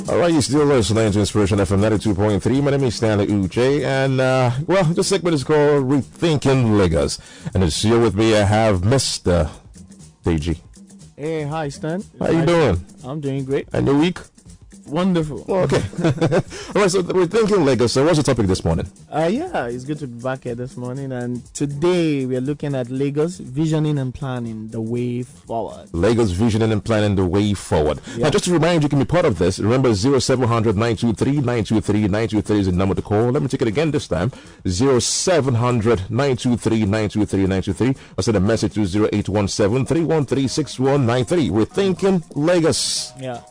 All right, you still listening to Inspiration FM 92.3. My name is Stanley Uche, and this segment is called Rethinking Lagos. And it's here with me. I have Mr. Deji. Hey, hi Stan. How you doing? I'm doing great. And your week? Wonderful. Oh, okay. All right, so we're thinking Lagos. So what's the topic this morning? Yeah, it's good to be back here this morning. And today we're looking at Lagos visioning and planning the way forward. Lagos visioning and planning the way forward. Yeah. Now, just to remind you, you can be part of this. Remember, 0700 923 923 923 is the number to call. Let me take it again this time. 0700 923 923 923. Or send a message to 0817 313 6193. We're thinking Lagos. Yeah.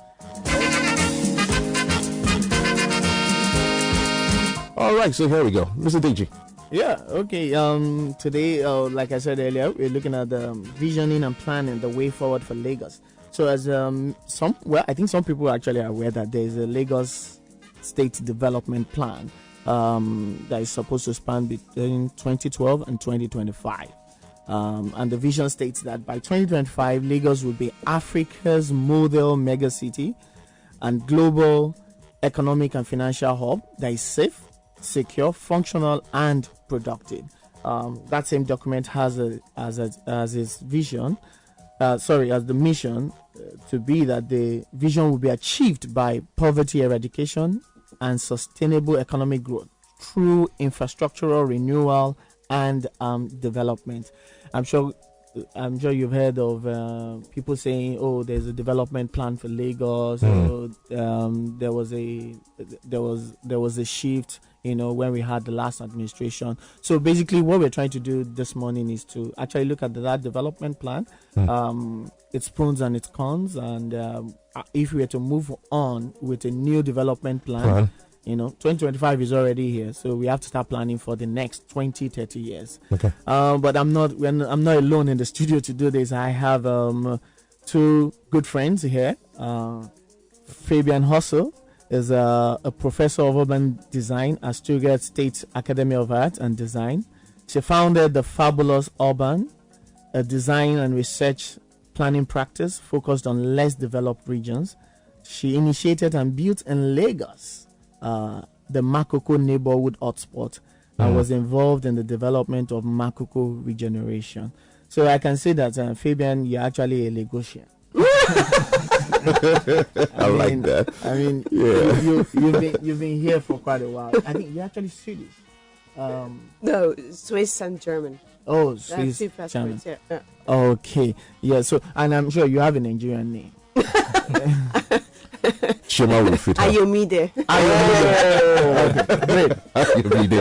All right, so here we go, Mr. Deji. Yeah, okay. Today, like I said earlier, we're looking at visioning and planning the way forward for Lagos. So, as I think some people actually are aware that there is a Lagos State Development Plan that is supposed to span between 2012 and 2025. And the vision states that by 2025, Lagos will be Africa's model megacity and global economic and financial hub that is safe, secure, functional, and productive. That same document has as its vision, as the mission to be that the vision will be achieved by poverty eradication and sustainable economic growth through infrastructural renewal and development. I'm sure you've heard of people saying, "Oh, there's a development plan for Lagos." Or, there was a shift, when we had the last administration. So basically, what we're trying to do this morning is to actually look at that development plan, its pros and its cons, and if we were to move on with a new development plan. 2025 is already here, so we have to start planning for the next 20-30 years. Okay. But I'm not alone in the studio to do this. I have two good friends here. Fabienne Hölzels is a professor of urban design at Stuttgart State Academy of Art and Design. She founded the Fabulous Urban, a design and research planning practice focused on less developed regions. She initiated and built in Lagos the Makoko neighborhood hotspot and was involved in the development of Makoko regeneration. So I can say that, Fabienne, you're actually a Lagosian. I like that. I mean, yeah. you've been here for quite a while. I think you're actually Swedish. No, Swiss and German. Oh, Swiss, German. Yeah. Okay, yeah. So, and I'm sure you have a Nigerian name. Ayomide. Okay, great. Ayomide.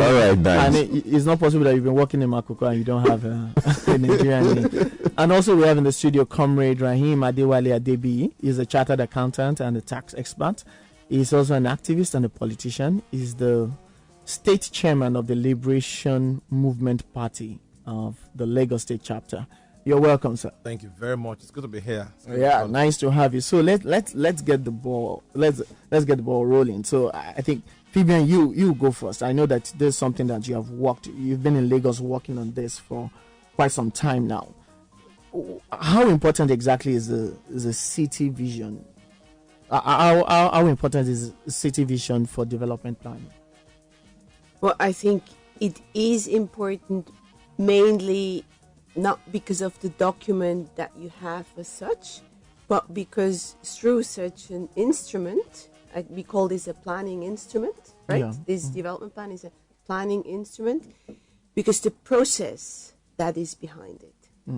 All right, nice. And it's not possible that you've been working in Makoko and you don't have a Nigerian name. And also we have in the studio Comrade Rahman Adebiyi. He's a chartered accountant and a tax expert. He's also an activist and a politician. He's the state chairman of the Liberation Movement Party of the Lagos State chapter. You're welcome, sir. Thank you very much. It's good to be here. Yeah, nice to have you. So let's get the ball. Let's get the ball rolling. So I think Fabienne, you go first. I know that there's something that you've been in Lagos working on this for quite some time now. How important exactly is the city vision? How important is city vision for development planning? Well, I think it is important mainly not because of the document that you have as such, but because through such an instrument, we call this a planning instrument, right? Yeah. This development plan is a planning instrument because the process that is behind it.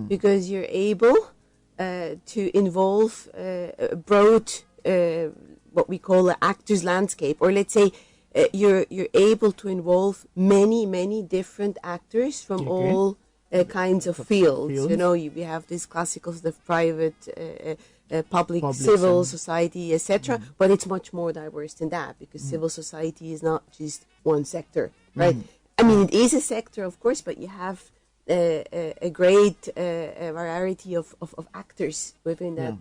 Because you're able to involve a broad, what we call an actor's landscape, or let's say you're able to involve many different actors from all kinds of fields. We have these classical stuff, private, public, civil society, etc. But it's much more diverse than that because civil society is not just one sector, right? I mean, it is a sector, of course, but you have a great variety of actors within that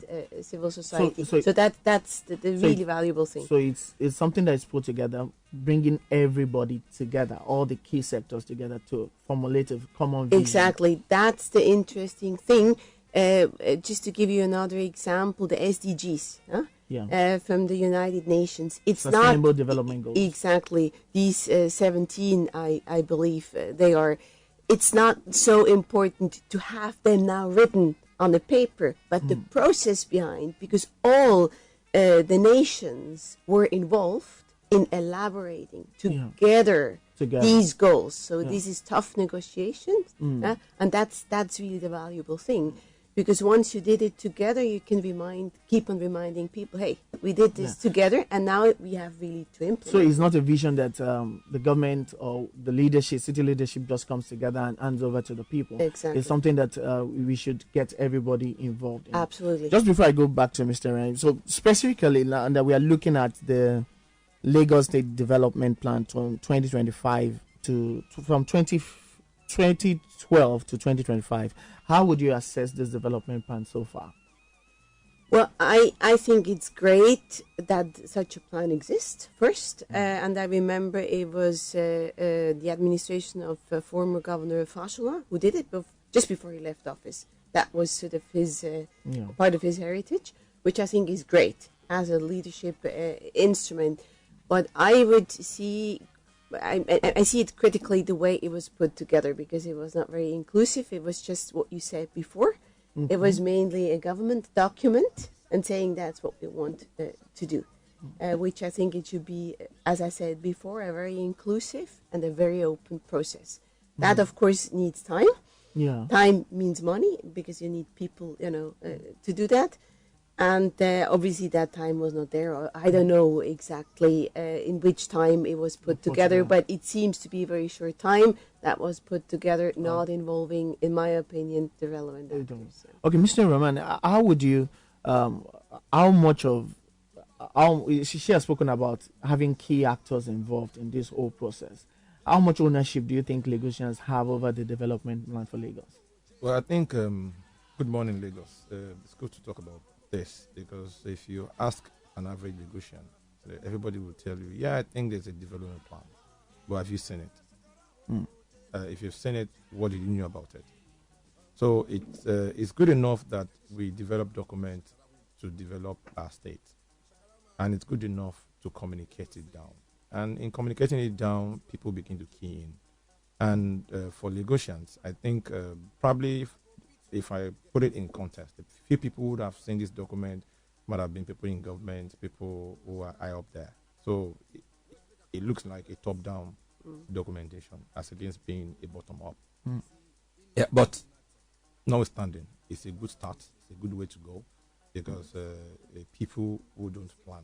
civil society. So that's the really valuable thing. So it's something that is put together, bringing everybody together, all the key sectors together to formulate a common vision. Exactly. That's the interesting thing, Just to give you another example, the SDGs Yeah. from the United Nations. It's Sustainable not Development Goals. exactly these 17. I believe they are. It's not so important to have them now written on the paper, but the process behind, because all the nations were involved in elaborating together these goals. So this is tough negotiations, and that's really the valuable thing, because once you did it together, you can keep on reminding people, hey, we did this together, and now we have really to implement. So it's not a vision that the government or the leadership, city leadership, just comes together and hands over to the people. Exactly. It's something that we should get everybody involved in. Absolutely. Just before I go back to Mr. Ryan, so specifically now that we are looking at the Lagos State Development Plan from 2025 from 2012 to 2025, how would you assess this development plan so far? Well, I think it's great that such a plan exists first, and I remember it was the administration of former Governor Fashola who did it just before he left office. That was sort of his part of his heritage, which I think is great as a leadership instrument. But I would see, I see it critically the way it was put together, because it was not very inclusive. It was just what you said before. Mm-hmm. It was mainly a government document and saying that's what we want to do, which I think it should be, as I said before, a very inclusive and a very open process. Mm-hmm. That, of course, needs time. Yeah. Time means money, because you need people, to do that. And obviously that time was not there. Or I don't know exactly in which time it was put together, but it seems to be a very short time that was put together, not involving, in my opinion, the relevant actors. Okay, Mr. Rahman, how would you, she has spoken about having key actors involved in this whole process. How much ownership do you think Lagosians have over the development plan for Lagos? Well, I think, good morning, Lagos. It's good to talk about this, because if you ask an average Lagosian, everybody will tell you, yeah, I think there's a development plan, but have you seen it? If you've seen it, what did you know about it? So it's good enough that we develop documents to develop our state, and it's good enough to communicate it down. And in communicating it down, people begin to key in. And for Lagosians, I think probably if I put it in context, a few people would have seen this document might have been people in government, people who are high up there. So it looks like a top-down documentation as against being a bottom-up. Yeah, but notwithstanding, it's a good start. It's a good way to go, because people who don't plan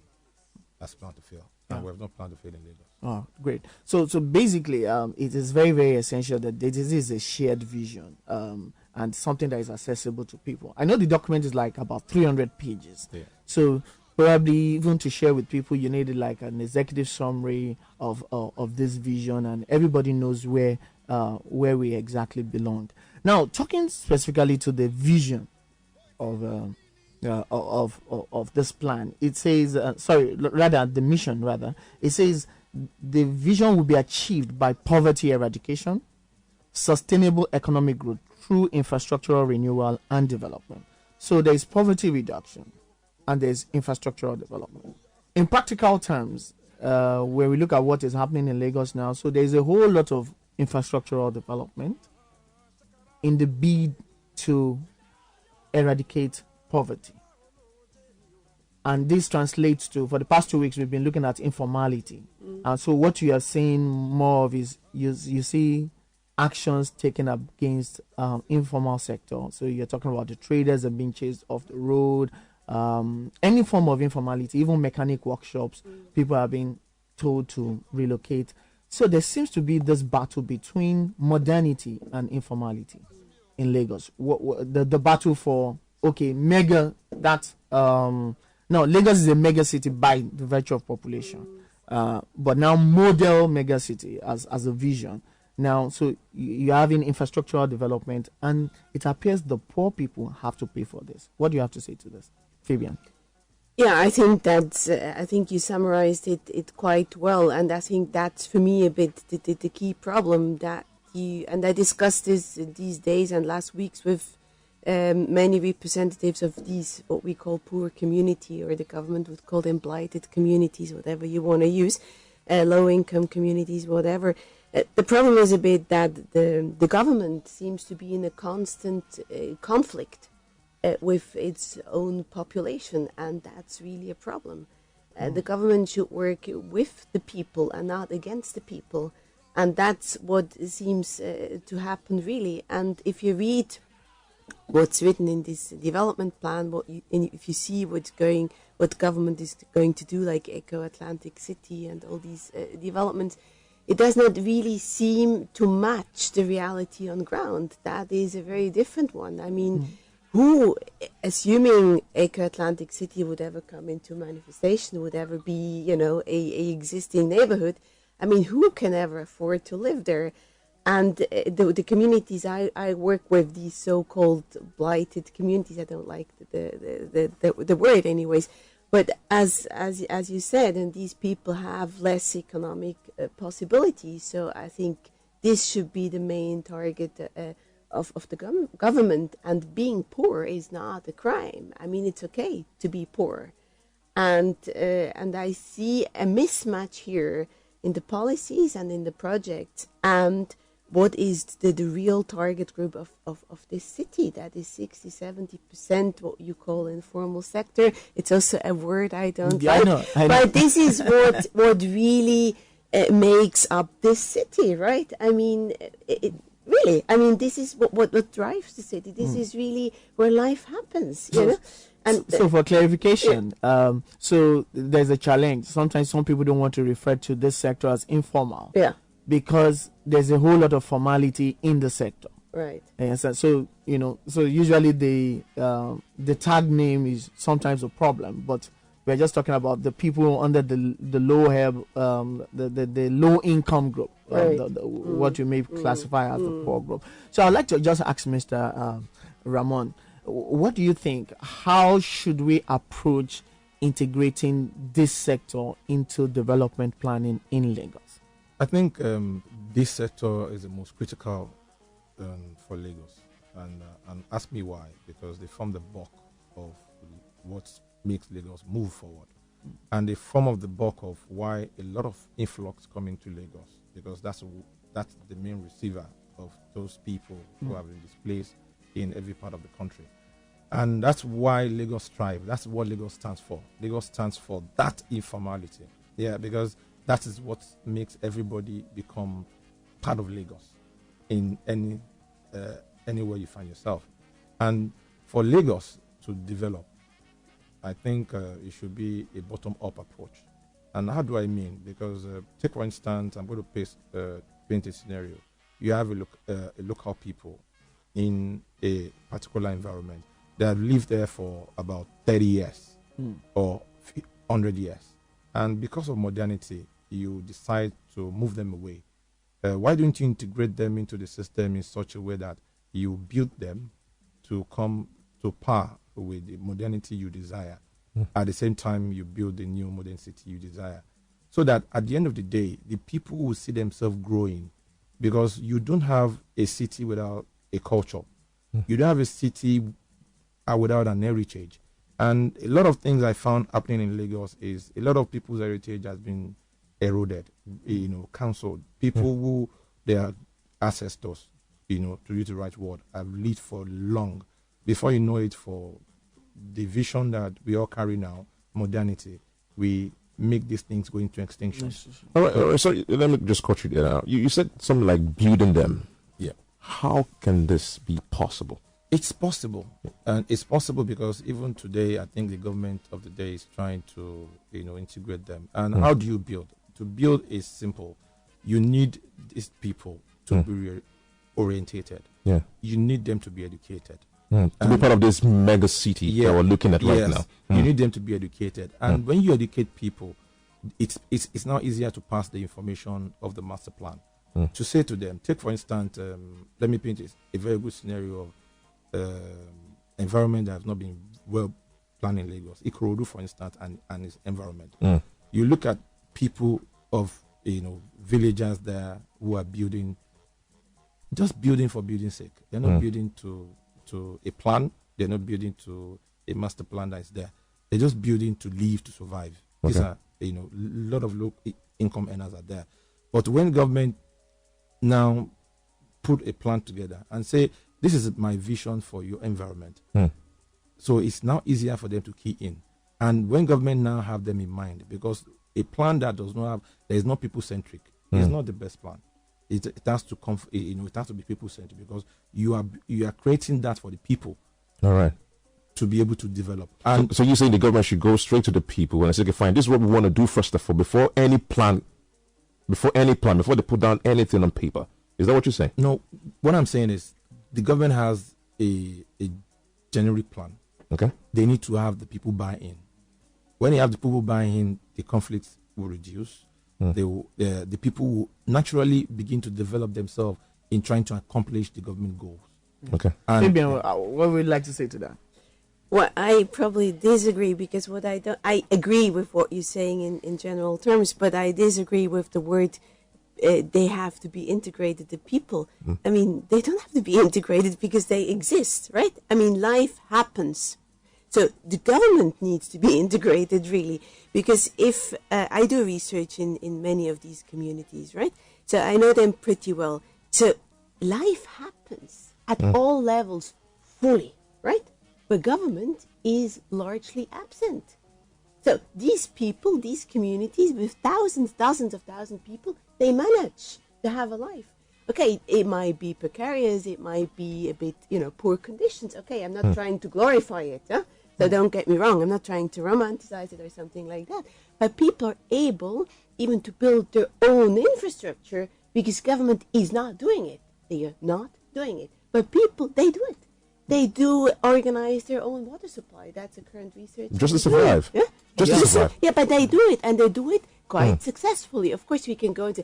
has planned to fail. And we have not planned to fail in Lagos. Oh, great. So basically, it is very, very essential that this is a shared vision and something that is accessible to people. I know the document is like about 300 pages. Yeah. So probably even to share with people, you need like an executive summary of this vision, and everybody knows where we exactly belong. Now, talking specifically to the vision of this plan, it says, the mission rather, it says the vision will be achieved by poverty eradication, sustainable economic growth through infrastructural renewal and development. So there is poverty reduction and there's infrastructural development. In practical terms, where we look at what is happening in Lagos now, so there's a whole lot of infrastructural development in the bid to eradicate poverty. And this translates to, for the past 2 weeks, we've been looking at informality. And so what you are seeing more of is you see actions taken up against informal sector. So you're talking about the traders that are being chased off the road, any form of informality, even mechanic workshops, people are being told to relocate. So there seems to be this battle between modernity and informality in Lagos. The battle for, Lagos is a mega city by the virtue of population, but now model mega city as a vision. Now, so you're having infrastructural development, and it appears the poor people have to pay for this. What do you have to say to this, Fabienne? Yeah, I think that's. I think you summarized it quite well, and I think that's for me a bit the key problem that I discussed this these days and last weeks with many representatives of these, what we call poor community, or the government would call them blighted communities, whatever you want to use, low-income communities, whatever. The problem is a bit that the government seems to be in a constant conflict with its own population, and that's really a problem. The government should work with the people and not against the people, and that's what seems to happen really. And if you read what's written in this development plan, if you see what government is going to do, like Eco Atlantic City and all these developments, it does not really seem to match the reality on ground. That is a very different one. I mean, who, assuming Eco Atlantic City would ever come into manifestation, would ever be, a existing neighborhood, I mean, who can ever afford to live there? And the communities I work with, these so-called blighted communities, I don't like the word anyways, but as you said, and these people have less economic possibilities, so I think this should be the main target of the government. And being poor is not a crime. I mean, it's okay to be poor, and I see a mismatch here in the policies and in the projects, and what is the real target group of this city? That is 60-70% what you call informal sector. It's also a word I don't like. I know. But this is what really makes up this city, right? I mean, really, I mean, this is what drives the city. This is really where life happens, you know? And so for clarification, so there's a challenge. Sometimes some people don't want to refer to this sector as informal. Yeah. Because there's a whole lot of formality in the sector. Right. And so usually the tag name is sometimes a problem, but we're just talking about the people under the low income group, right. What you may classify as the poor group. So I'd like to just ask Mr. Rahman, what do you think? How should we approach integrating this sector into development planning in Lagos? I think this sector is the most critical for Lagos, and ask me why, because they form the bulk of what makes Lagos move forward, and they form the bulk of why a lot of influx coming to Lagos, because that's the main receiver of those people who have been displaced in every part of the country, and that's why Lagos thrives. That's what Lagos stands for. Lagos stands for that informality, because that is what makes everybody become part of Lagos in anywhere you find yourself. And for Lagos to develop, I think it should be a bottom-up approach. And how do I mean? Because take for instance, I'm going to paint a scenario. You have a local people in a particular environment. They have lived there for about 30 years or 100 years. And because of modernity, you decide to move them away. Why don't you integrate them into the system in such a way that you build them to come to par with the modernity you desire? At the same time, you build the new modern city you desire. So that at the end of the day, the people will see themselves growing, because you don't have a city without a culture. You don't have a city without an heritage. And a lot of things I found happening in Lagos is a lot of people's heritage has been eroded, cancelled. People who their ancestors, to use the right word, have lived for long. Before you know it, for the vision that we all carry now, modernity, we make these things go into extinction. All right, so let me just cut you there now. You said something like building them. Yeah. How can this be possible? It's possible, and it's possible because even today, I think the government of the day is trying to, integrate them. And how do you build? To build is simple. You need these people to be orientated. Yeah. You need them to be educated. To be part of this mega city that we're looking at right now. You need them to be educated. And when you educate people, it's now easier to pass the information of the master plan. To say to them, take for instance, let me paint a very good scenario of environment that has not been well planned in Lagos. Ikorodu, for instance, and its environment. You look at people of villagers there who are building, just building for building's sake. They're not building to to a plan. They're not building to a master plan that is there. They're just building to live, to survive. Okay. These are, a lot of low income earners are there. But when government now put a plan together and say, this is my vision for your environment, so it's now easier for them to key in. And when government now have them in mind, because a plan that does not have, there is not people-centric. It's not the best plan. It has to come, it has to be people-centric, because you are creating that for the people. All right. To be able to develop. And so you're saying the government should go straight to the people and say, okay, fine, this is what we want to do first of all, before they put down anything on paper. Is that what you're saying? No, what I'm saying is the government has a generic plan. Okay. They need to have the people buy in. When you have the people buy in, the conflicts will reduce. The people will naturally begin to develop themselves in trying to accomplish the government goals. Okay. And what would you like to say to that? Well, I probably disagree, because I agree with what you're saying in general terms, but I disagree with the word they have to be integrated, the people. I mean, they don't have to be integrated because they exist, right? I mean, life happens. So the government needs to be integrated, really, because if I do research in many of these communities, right? So I know them pretty well. So life happens at all levels fully, right? But government is largely absent. So these people, these communities with thousands, dozens of thousands of people, they manage to have a life. Okay, it might be precarious, it might be a bit, poor conditions. Okay, I'm not trying to glorify it, huh? So don't get me wrong, I'm not trying to romanticize it or something like that. But people are able even to build their own infrastructure because government is not doing it. They are not doing it. But people, they do it. They do organize their own water supply. That's a current research. Just to survive. Yeah? Just to survive. Yeah, but they do it, and they do it quite successfully. Of course, we can go into,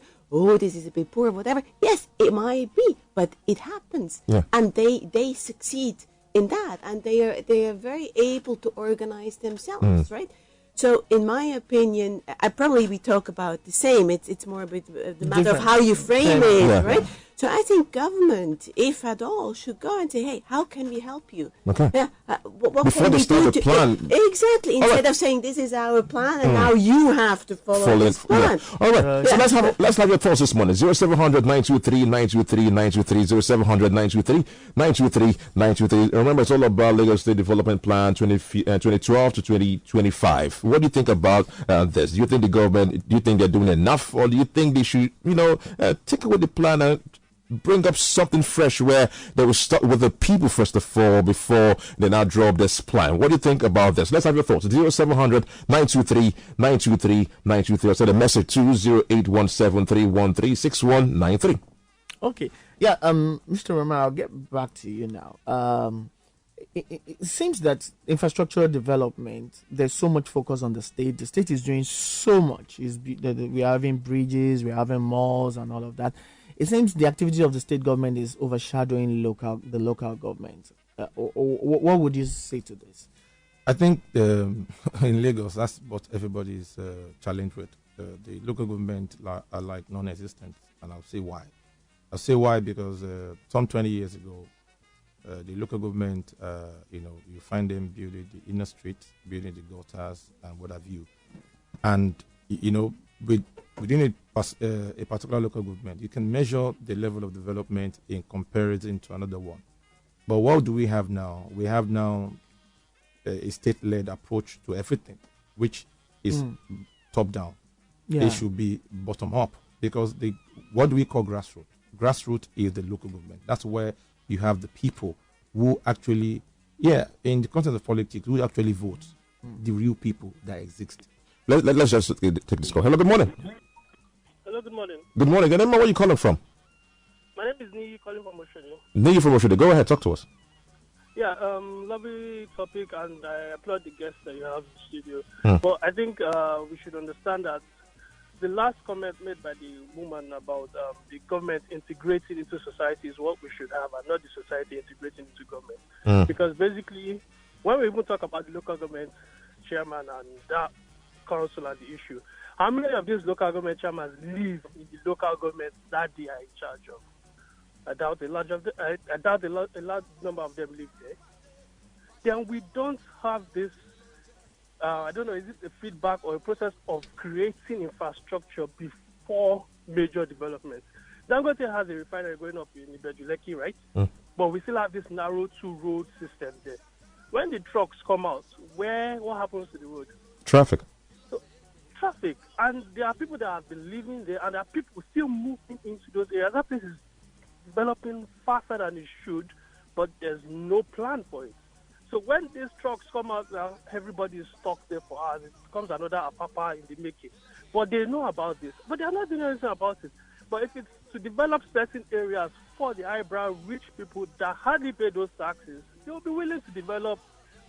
this is a bit poor, whatever. Yes, it might be, but it happens. Yeah. And they succeed in that, and they are very able to organize themselves, right? So, in my opinion, we talk about the same. It's more about the matter of how you frame it, right? So I think government, if at all, should go and say, hey, how can we help you? Okay. Yeah, what Before can they we start do the plan. Exactly. Instead of saying this is our plan and now you have to follow this plan. Yeah. All right. So let's have your thoughts this morning. 0700 923 923 923 0700 923 923 923. Remember, it's all about Lagos State Development Plan 2012 to 2025. What do you think about this? Do you think the government, do you think they're doing enough, or do you think they should, take away the plan and bring up something fresh where they will start with the people first of all before they now draw up this plan? What do you think about this? Let's have your thoughts. 0700 923 923 923. I'll send a message to 0817 313 6193. Okay. Yeah, Mr. Rahman, I'll get back to you now. It seems that infrastructural development, there's so much focus on the state. The state is doing so much. We're having bridges, we're having malls and all of that. It seems the activity of the state government is overshadowing the local government. What would you say to this? I think in Lagos, that's what everybody is challenged with. The local government are like non-existent, and I'll say why. I'll say why because some 20 years ago, the local government, you find them building the inner streets, building the gutters, and what have you. And, within a particular local government, you can measure the level of development in comparison to another one. But what do we have now? We have now a state-led approach to everything, which is top-down. Yeah. It should be bottom-up, because what do we call grassroots? Grassroots is the local government. That's where you have the people who actually, in the context of politics, who actually vote, the real people that exist. Let's just take this call. Hello, good morning. Hello, good morning. Good morning. Where are you calling from? My name is Niyi, calling from Oshodi. Niyi from Oshodi. Go ahead, talk to us. Yeah, lovely topic, and I applaud the guests that you have in the studio. But I think we should understand that the last comment made by the woman about the government integrating into society is what we should have, and not the society integrating into government. Because basically, when we even talk about the local government chairman and that council and the issue, how many of these local government chairmen live in the local government that they are in charge of? I doubt a large number of them live there. Then we don't have this. I don't know. Is it a feedback or a process of creating infrastructure before major developments? Dangote has a refinery going up in Ibejuleki, right? But we still have this narrow two-road system there. When the trucks come out, what happens to the road? Traffic. So, traffic. And there are people that have been living there, and there are people still moving into those areas. That place is developing faster than it should, but there's no plan for it. So when these trucks come out, everybody is stuck there for hours. It becomes another apapa in the making. But they know about this. But they are not doing anything about it. But if it's to develop certain areas for the highbrow rich people that hardly pay those taxes, they will be willing to develop,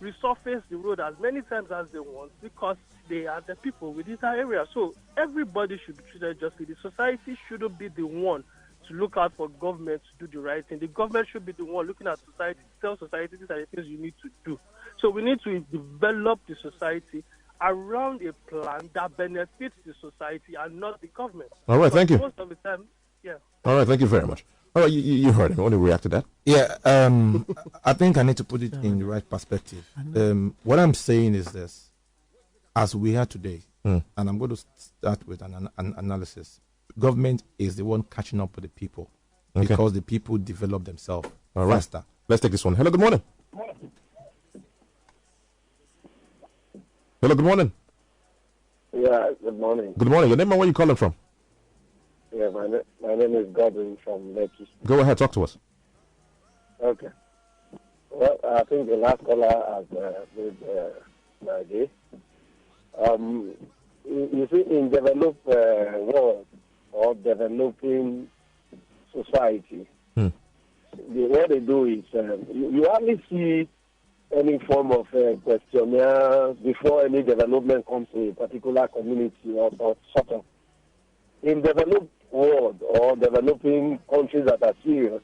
resurface the road as many times as they want because they are the people within that area. So everybody should be treated justly. The society shouldn't be the one to look out for government to do the right thing. The government should be the one looking at society, tell society these are the things you need to do. So we need to develop the society around a plan that benefits the society and not the government. All right, thank you. Most of the time, yeah. All right, thank you very much. All right, you heard him. I want to react to that. Yeah, I think I need to put it in the right perspective. What I'm saying is this. As we are today, and I'm going to start with an analysis, government is the one catching up with the people because the people develop themselves faster. Let's take this one. Hello, good morning. Hello, good morning. Yeah, good morning. Good morning. Your name and where you calling from? Yeah, my name is Godwin from Lekki. Go ahead, talk to us. Okay. Well, I think the last caller has made my idea. You see, in developed world or developing society, what they do is you hardly see any form of questionnaire before any development comes to a particular community or sort of. In developed world or developing countries that are serious,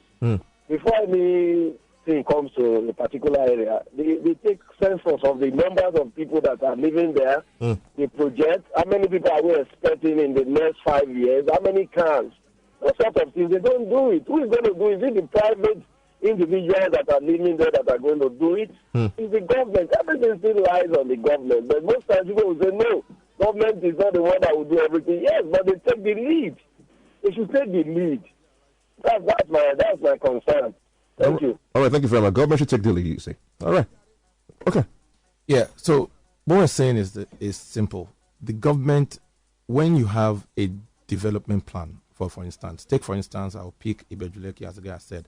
before anything comes to a particular area, they take census of the numbers of people that are living there, they project how many people are we expecting in the next 5 years, how many cars, those sort of things. They don't do it. Who is going to do it? Is it the private individuals that are living there that are going to do it? It's the government. Everything still lies on the government. But most times people will say, no, government is not the one that will do everything. Yes, but they take the lead. They should take the lead. That's my concern. Thank you. All right, thank you very much. Government should take the lead, you see. All right. Okay. Yeah, so what we're saying is simple. The government, when you have a development plan, for instance, I'll pick Ibejuleki as the guy said,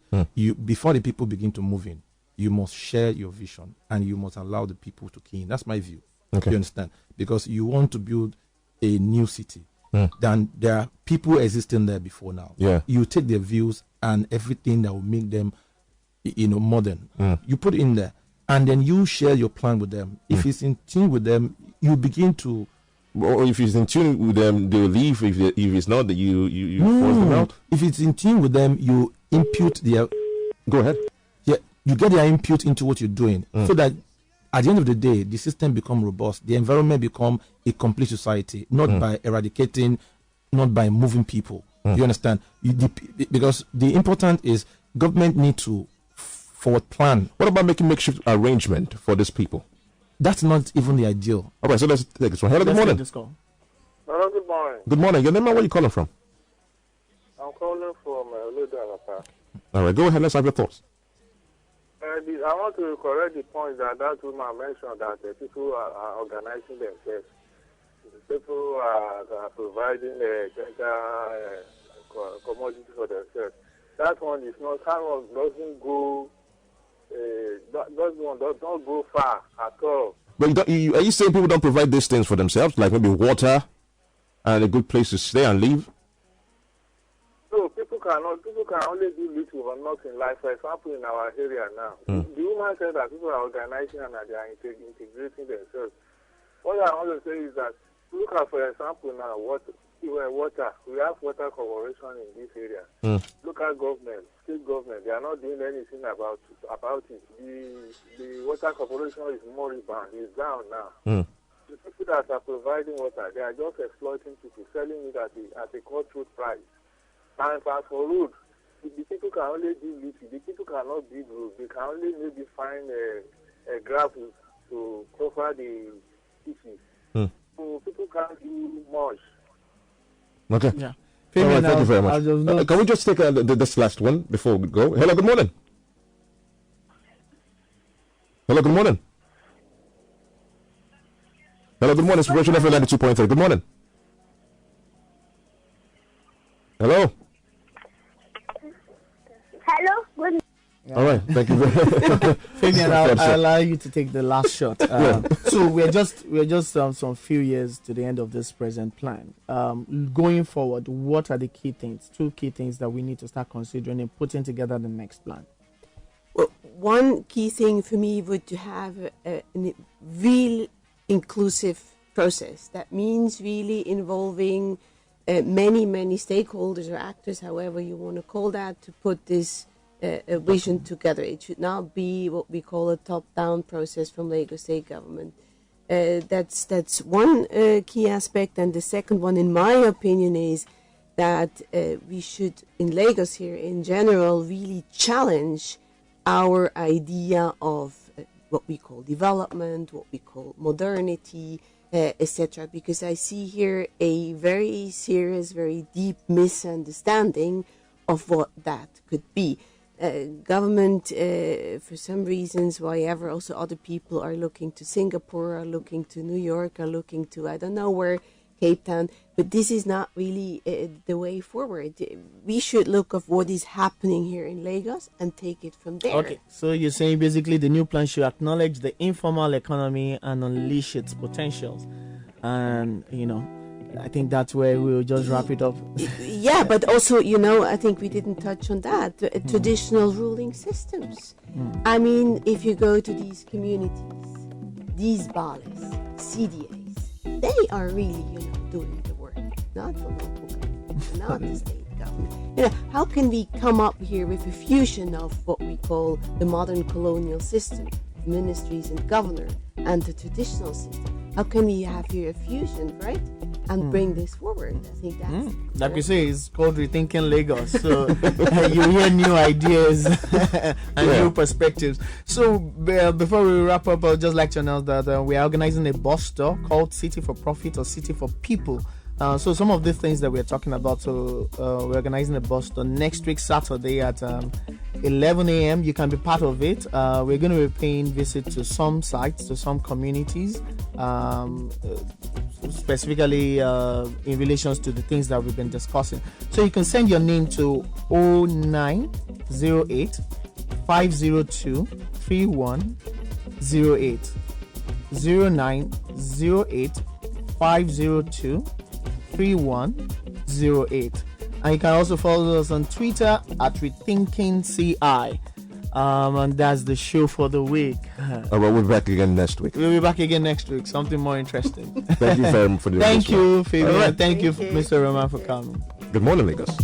before the people begin to move in, you must share your vision and you must allow the people to key in. That's my view. Okay. You understand? Because you want to build a new city. Then there are people existing there before now. Yeah. You take their views and everything that will make them, modern. You put it in there, and then you share your plan with them. If it's in tune with them, you begin to. Or if it's in tune with them, they'll leave. If it's not, that you force them out. If it's in tune with them, you impute their. Go ahead. Yeah, you get their input into what you're doing, so that at the end of the day, the system become robust. The environment become a complete society, not by eradicating, not by moving people. You understand? Because the important is government need to forward plan. What about making makeshift arrangement for these people? That's not even the ideal. All right, so let's take this one. Hello, good morning. Hello, good morning. Good morning. Your name and where you calling from? I'm calling from Ludwig. All right, go ahead. Let's have your thoughts. I want to correct the point that woman mentioned that people are organizing themselves. People are providing commodities for themselves. That one is not. That one doesn't go. That one does not go far at all. But are you saying people don't provide these things for themselves, like maybe water and a good place to stay and live? No, people can only do little or nothing. Like, for example, in our area now, the woman said that people are organizing and they are integrating themselves. What I want to say is that, look at, for example, now, water. We have water corporation in this area. Local government, state government, they are not doing anything about it. The water corporation is moribund, it's down now. The people that are providing water, they are just exploiting people, selling it at a cutthroat price. And as for road, the people can only do little. The people cannot build roads. They can only maybe find a gravel to cover the cities. So people can't do much. Okay. Yeah. All right, thank you very much. Can we just take this last one before we go? Hello, good morning. Hello, good morning. Hello, good morning. It's Virgin FM 92.3. Good morning. Hello. Hello, good. All right, thank you very much. Fabienne, I'll allow you to take the last shot. So we're just some few years to the end of this present plan. Going forward, what are the key things, 2 key things that we need to start considering in putting together the next plan? Well, one key thing for me would to have a real inclusive process. That means really involving many stakeholders or actors, however you want to call that, to put this a vision together. It should not be what we call a top-down process from Lagos State government. That's one key aspect, and the second one, in my opinion, is that we should, in Lagos here in general, really challenge our idea of what we call development, what we call modernity, etc. Because I see here a very serious, very deep misunderstanding of what that could be. Government, for some reasons, why ever, also other people are looking to Singapore, are looking to New York, are looking to I don't know where, Cape Town, but this is not really the way forward. We should look at what is happening here in Lagos and take it from there. Okay, so you're saying basically the new plan should acknowledge the informal economy and unleash its potentials. And, I think that's where we'll just wrap it up. Yeah, but also, I think we didn't touch on that. Traditional ruling systems. I mean, if you go to these communities, these bales, CDAs, they are really, doing the work, not the local government, not the state government. How can we come up here with a fusion of what we call the modern colonial system, ministries and governor, and the traditional system? How can we have here a fusion, right? And bring this forward. I think that's like we say, it's called Rethinking Lagos. So you hear new ideas and new perspectives. So before we wrap up, I'd just like to announce that we are organizing a bus tour called City for Profit or City for People. So some of the things that we're talking about, so we're organizing a bus tour next week, Saturday at 11 a.m. You can be part of it. We're going to be paying visit to some sites, to some communities, specifically in relations to the things that we've been discussing. So you can send your name to 0908 502 3108 0908 502 3108. And you can also follow us on Twitter at Rethinking CI. And that's the show for the week. All right, we'll be back again next week. We'll be back again next week. Something more interesting. Thank you very much for the Thank you, Fabienne. Right. Thank you, Mr. Rahman, for coming. Good morning, Lagos.